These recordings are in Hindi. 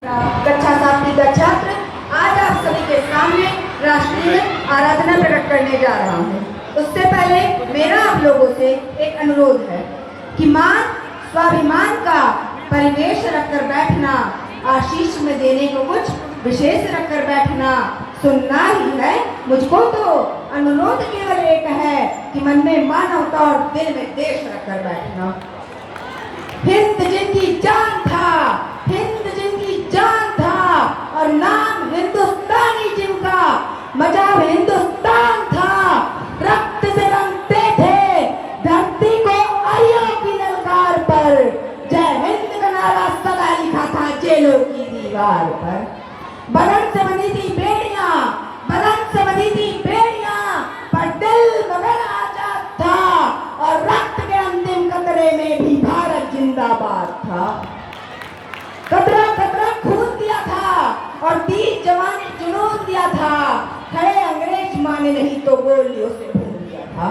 कक्षा 7वीं का छात्र आज आप सभी के सामने राष्ट्रीय आराधना प्रकट करने जा रहा हूँ। उससे पहले मेरा आप लोगों से एक अनुरोध है कि मान स्वाभिमान का परिवेश रखकर बैठना, आशीष में देने को कुछ विशेष रखकर बैठना सुनना ही है। मुझको तो अनुरोध केवल एक है कि मन में मानवता और दिल में देश रखकर बैठना। हिंद जिनकी जान था, हिंद जिनकी जान था और नाम हिंदुस्तानी जिनका, मजाब हिंदुस्तान था, रक्त से रंगते थे धरती को आरियों की ललकार पर, जय हिंद का नारा सदा लिखा था जेलों की दीवार पर। बदन से बनी थी बेड़ियां, बदन से बनी थी बेड़ियां, पर दिल मगर आजाद था और रक्त के अंतिम कतरे में भी भारत जिंदाबाद था। कतरा कतरा खून दिया था और 30 जवान ने जुनून दिया था, खड़े अंग्रेज माने नहीं तो गोलियों से भून दिया था।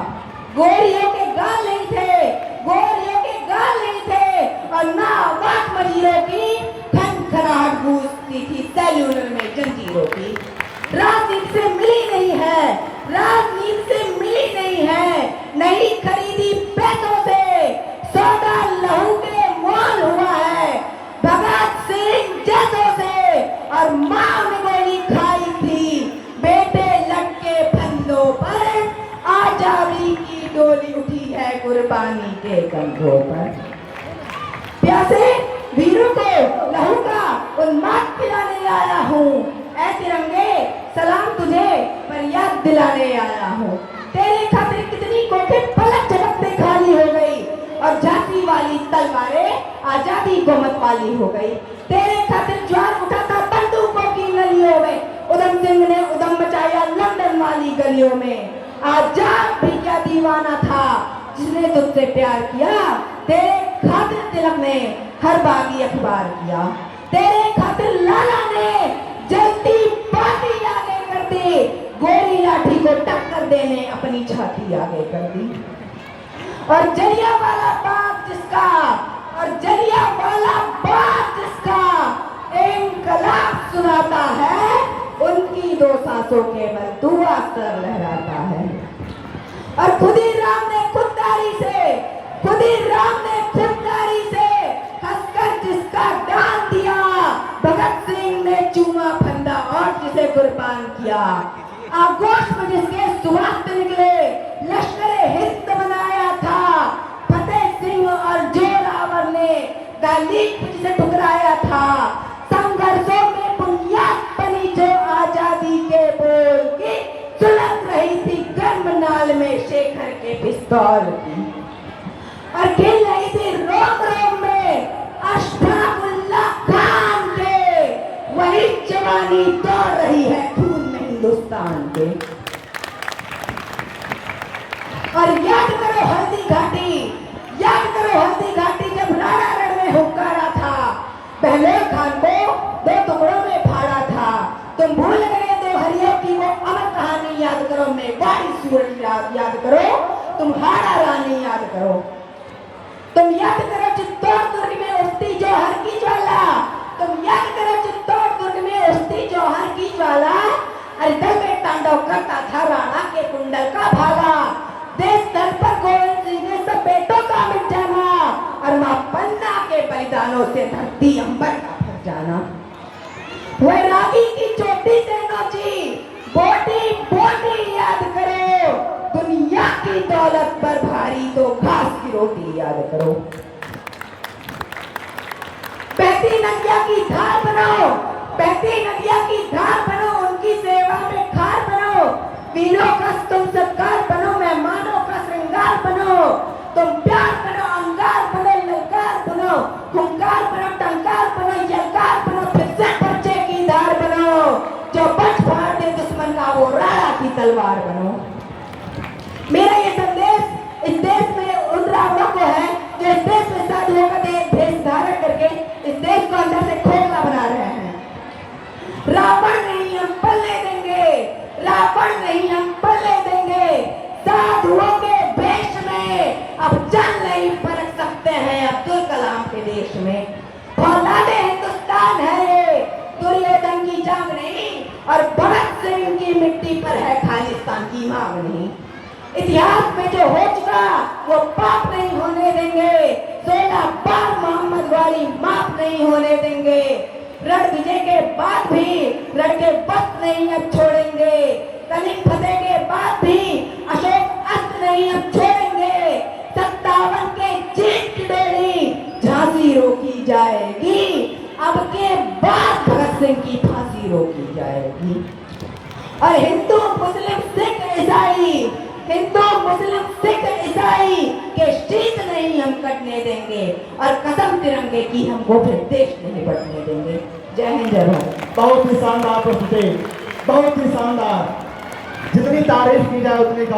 गोरियों के गाल नहीं थे, गोरियों के गाल नहीं थे और ना आवाज मजीरों की खनखनाहट गूंजती थी सेल्यूलर में जंजीरों की। राजनीति से मिली नहीं है, राजनीति से मिली नहीं है, नहीं खरीदी पैसों से, सौदा लहू के मोल हुआ है भगत सिंह जैसों से। और माँ ने गोली खाई थी बेटे लटके फंदों पर, आजादी की डोली उठी है कुर्बानी के कंधों पर। प्यासे वीरों को लहू का उन्माद पिलाने आया हूँ, ऐ तिरंगे सलाम तुझे पर याद दिलाने आया हूँ। तेरे खातिर कितनी कोठे पलक झपकते खाली हो गई और झांसी वाली तलवारें आजादी को मत वाली हो गई। तेरे खातिर ज्वार उठा था बंदूकों की नलियों में, उधम सिंह ने उधम मचाया लंदन वाली गलियों में। आजाद भी क्या दीवाना था जिसने तुझसे प्यार किया, तेरे खातिर तिलक ने हर बागी अखबार किया, तेरे खातिर लाला ने जलती बाती आगे कर दी, गोरी लाठी को टक्कर देने अपनी छाती आगे कर दी। और जलियांवाला बाग जिसका, और जलियांवाला बाग जिसका इंकलाब सुनाता है, उनकी 2 सांसों के बल दुआ सर लहराता है। और खुदीराम ने खुददारी से, खुदीराम ने खुददारी से हंसकर जिसका दान दिया, भगत सिंह ने चूमा फंदा और जिसे कुर्बान किया। आगोश में जिसके सुवास्त निकले लश्कर हिंद बनाया था, फतेह सिंह और जोरावर ने दालीक जिसे ठुकराया था। संघर्षों में बुनियाद बनी जो आजादी के बोल की, सुलग रही थी गर्म नाल में शेखर के पिस्तौल की, और खेल रही थी रोम रोम में अशफाकुल्लाह खान के, वही जवानी दौड़ रही है खून में हिंदुस्तान के। और याद करो हल्दी घाटी, याद करो हल्दी घाटी जब राणा रण में हुक्कारा था, पहले खान को 2 टुकड़ों में फाड़ा था। तुम भूल गए देवहरियों की वो अमर कहानी, याद करो मेवाड़ी सूरज याद करो, तुम हाड़ा रानी याद करो। तुम याद करो चित्तौड़ दुर्ग में उठती जौहर की ज्वाला, तुम याद करो चित्तौड़ दुर्ग में उठती जौहर की ज्वाला। अरे दल में तांडव करता था राणा के कुंडल का भाला, देश दल पर गोविंद सिंह ने सब बेटों का मिट जाना, और मां पन्ना के बलिदानों से धरती अंबर का फट जाना। वैरागी की चोटी से नोची बोटी बोटी याद करो, दुनिया की दौलत पर भारी तो घास की रोटी याद करो। बहती नदिया की धार बनो, बहती नदिया की धार बनो, उनकी सेवा में खार बनो। वीरों का तुम सत्कार बनो, मेहमानों का श्रृंगार बनो। तुम प्यार बनो, अंगार बनो, ललकार बनो, हुंकार बनो, टंकार बनो, यलकार बनो, फिर से पर्चे की धार बनो, जो बच फाड़ दे दुश्मन का वो राणा की तलवार बनो। मेरा ये संदेश इस देश में उन रावणों को है जो इस देश में साधुओं का भेष धारण करके इस देश को अंदर से खोखला बना रहे हैं। रावण नहीं हम पलने देंगे, रावण नहीं हम पलने देंगे। साधुओं के भेष में अब चल नहीं परख सकते हैं अब्दुल कलाम के देश में। औलादे हिंदुस्तान है, और भगत सिंह की मिट्टी पर है खालिस्तान की मांग नहीं। इतिहास में जो हो चुका वो पाप नहीं होने देंगे। 16 बार मोहम्मद वाली माफ नहीं होने देंगे। रण विजय के बाद भी रण के वक्त नहीं अब छोड़ेंगे। कलिंग फतेह के बाद भी अशोक अस्त्र नहीं अब छोड़ेंगे। 57 के जीत की बेड़ी झांसी रोकी जाएगी। अब के बाद भगत सिंह की फांसी रोकी जाएगी। और हिंदू मुस्लिम सिख ईसाई, हिंदू मुस्लिम सिख ईसाई के शीत नहीं हम कटने देंगे। और कसम तिरंगे की हमको फिर देश नहीं बढ़ने देंगे। जय हिंद, जय भारत। बहुत ही शानदार प्रस्तुति, बहुत ही शानदार। जितनी तारीफ की जाए उतनी